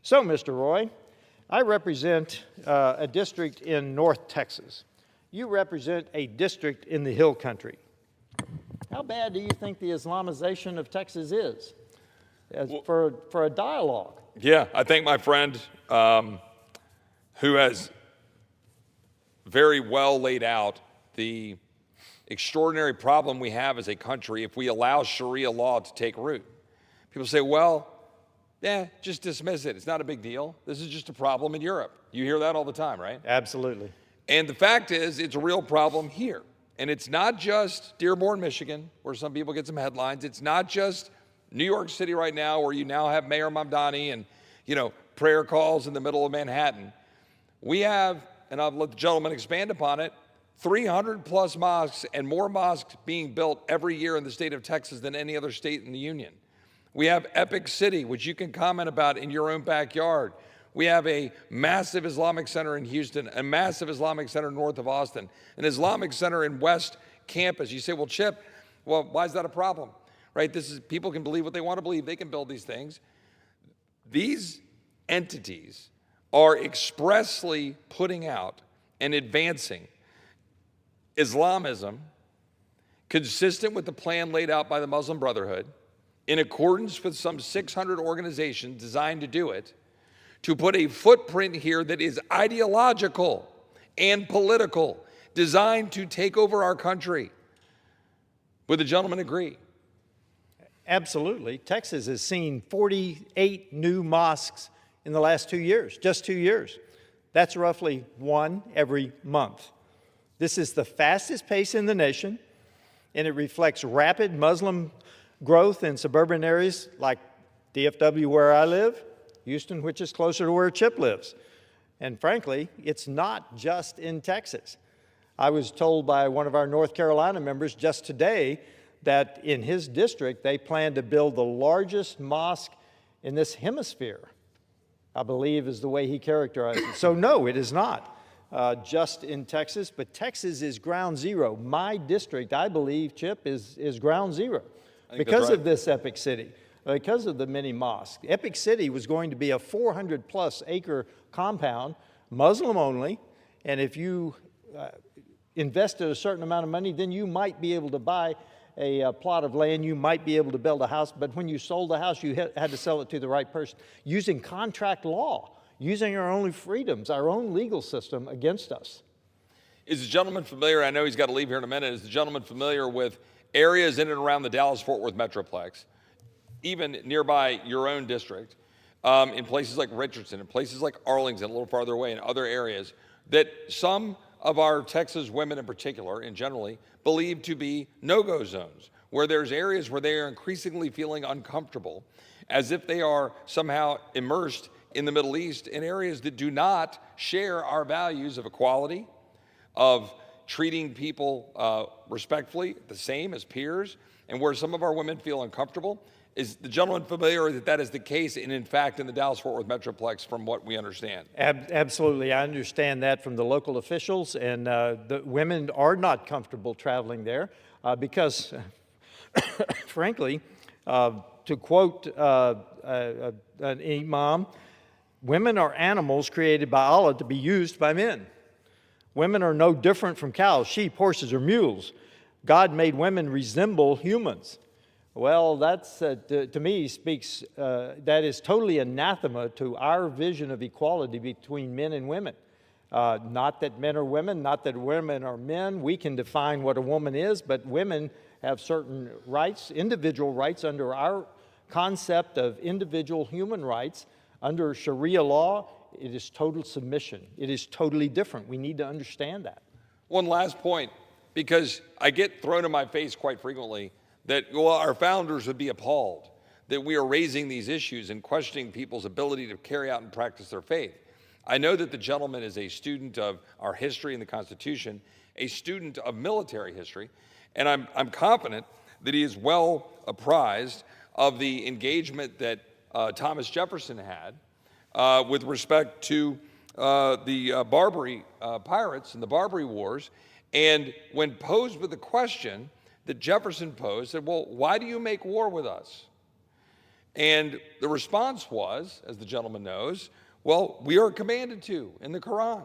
So, Mr. Roy, I represent a district in North Texas. You represent a district in the Hill Country. How bad do you think the Islamization of Texas is for a dialogue? Yeah, I think my friend who has very well laid out the extraordinary problem we have as a country if we allow Sharia law to take root. People say, well, just dismiss it. It's not a big deal. This is just a problem in Europe. You hear that all the time, right? Absolutely. And the fact is, it's a real problem here. And it's not just Dearborn, Michigan, where some people get some headlines. It's not just New York City right now, where you now have Mayor Mamdani and, prayer calls in the middle of Manhattan. We have, and I'll let the gentleman expand upon it, 300 plus mosques and more mosques being built every year in the state of Texas than any other state in the union. We have Epic City, which you can comment about in your own backyard. We have a massive Islamic center in Houston, a massive Islamic center north of Austin, an Islamic center in West Campus. You say, well, Chip, why is that a problem? Right? People can believe what they want to believe. They can build these things. These entities are expressly putting out and advancing Islamism consistent with the plan laid out by the Muslim Brotherhood, in accordance with some 600 organizations designed to do it, to put a footprint here that is ideological and political, designed to take over our country. Would the gentleman agree? Absolutely. Texas has seen 48 new mosques in the last 2 years, just 2 years. That's roughly one every month. This is the fastest pace in the nation, and it reflects rapid Muslim growth in suburban areas like DFW, where I live, Houston, which is closer to where Chip lives. And frankly, it's not just in Texas. I was told by one of our North Carolina members just today that in his district, they plan to build the largest mosque in this hemisphere, I believe is the way he characterized it. So no, it is not just in Texas, but Texas is ground zero. My district, I believe, Chip, is ground zero because of this Epic City, because of the many mosques. Epic City was going to be a 400-plus acre compound, Muslim only, and if you invested a certain amount of money, then you might be able to buy a plot of land, you might be able to build a house, but when you sold the house, you had to sell it to the right person using contract law, using our own freedoms, our own legal system against us. Is the gentleman familiar, I know he's got to leave here in a minute, is the gentleman familiar with areas in and around the Dallas-Fort Worth Metroplex, even nearby your own district, in places like Richardson, in places like Arlington, a little farther away, in other areas, that some of our Texas women in particular, and generally, believe to be no-go zones, where there's areas where they are increasingly feeling uncomfortable, as if they are somehow immersed in the Middle East in areas that do not share our values of equality, of treating people respectfully, the same as peers, and where some of our women feel uncomfortable. Is the gentleman familiar that that is the case, and in fact, in the Dallas-Fort Worth Metroplex, from what we understand? Absolutely. I understand that from the local officials, and the women are not comfortable traveling there because, frankly, to quote an imam, women are animals created by Allah to be used by men. Women are no different from cows, sheep, horses, or mules. God made women resemble humans. Well, that's, to me, speaks, that is totally anathema to our vision of equality between men and women. Not that men are women, not that women are men. We can define what a woman is, but women have certain rights, individual rights under our concept of individual human rights. Under Sharia law, it is total submission. It is totally different. We need to understand that. One last point, because I get thrown in my face quite frequently that, well, our founders would be appalled that we are raising these issues and questioning people's ability to carry out and practice their faith. I know that the gentleman is a student of our history and the Constitution, a student of military history, and I'm confident that he is well apprised of the engagement that Thomas Jefferson had with respect to the Barbary pirates and the Barbary Wars. And when posed with the question that Jefferson posed, said, well, why do you make war with us? And the response was, as the gentleman knows, well, we are commanded to in the Quran.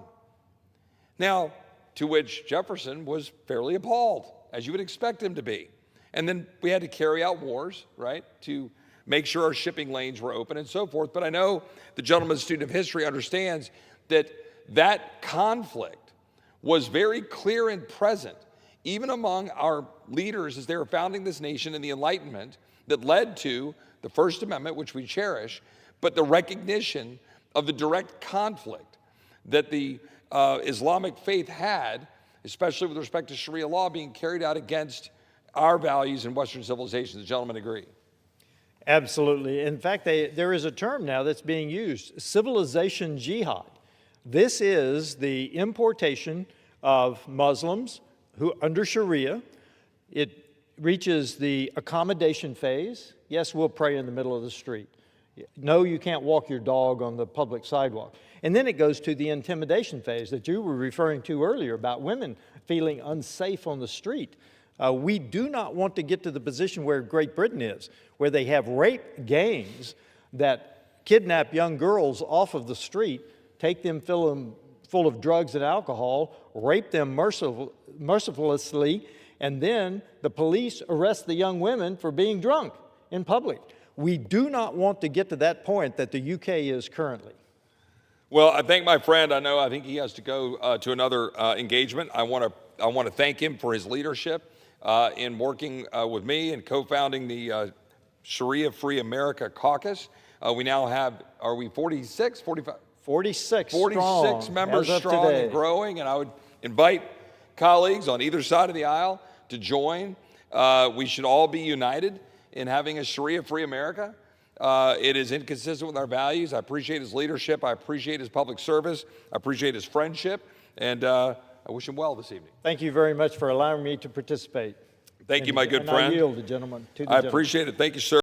Now, to which Jefferson was fairly appalled, as you would expect him to be. And then we had to carry out wars, right, to make sure our shipping lanes were open and so forth. But I know the gentleman's student of history understands that that conflict was very clear and present, even among our leaders as they were founding this nation in the Enlightenment, that led to the First Amendment, which we cherish, but the recognition of the direct conflict that the Islamic faith had, especially with respect to Sharia law being carried out against our values in Western civilization. The gentleman agree? Absolutely. In fact, there is a term now that's being used, civilization jihad. This is the importation of Muslims who, under Sharia, it reaches the accommodation phase. Yes, we'll pray in the middle of the street. No, you can't walk your dog on the public sidewalk. And then it goes to the intimidation phase that you were referring to earlier about women feeling unsafe on the street. We do not want to get to the position where Great Britain is, where they have rape gangs that kidnap young girls off of the street, take them, fill them full of drugs and alcohol, rape them mercilessly, and then the police arrest the young women for being drunk in public. We do not want to get to that point that the UK is currently. Well, I thank my friend. I think he has to go to another engagement. I want to thank him for his leadership in working with me and co-founding the Sharia-free America Caucus. We now have, are we 46, 45? 46 members strong and growing, and I would invite colleagues on either side of the aisle to join. We should all be united in having a Sharia-free America. It is inconsistent with our values. I appreciate his leadership. I appreciate his public service. I appreciate his friendship, and I wish him well this evening. Thank you very much for allowing me to participate. Thank you, my good friend. I yield the gentleman to the gentleman. Appreciate it. Thank you, sir.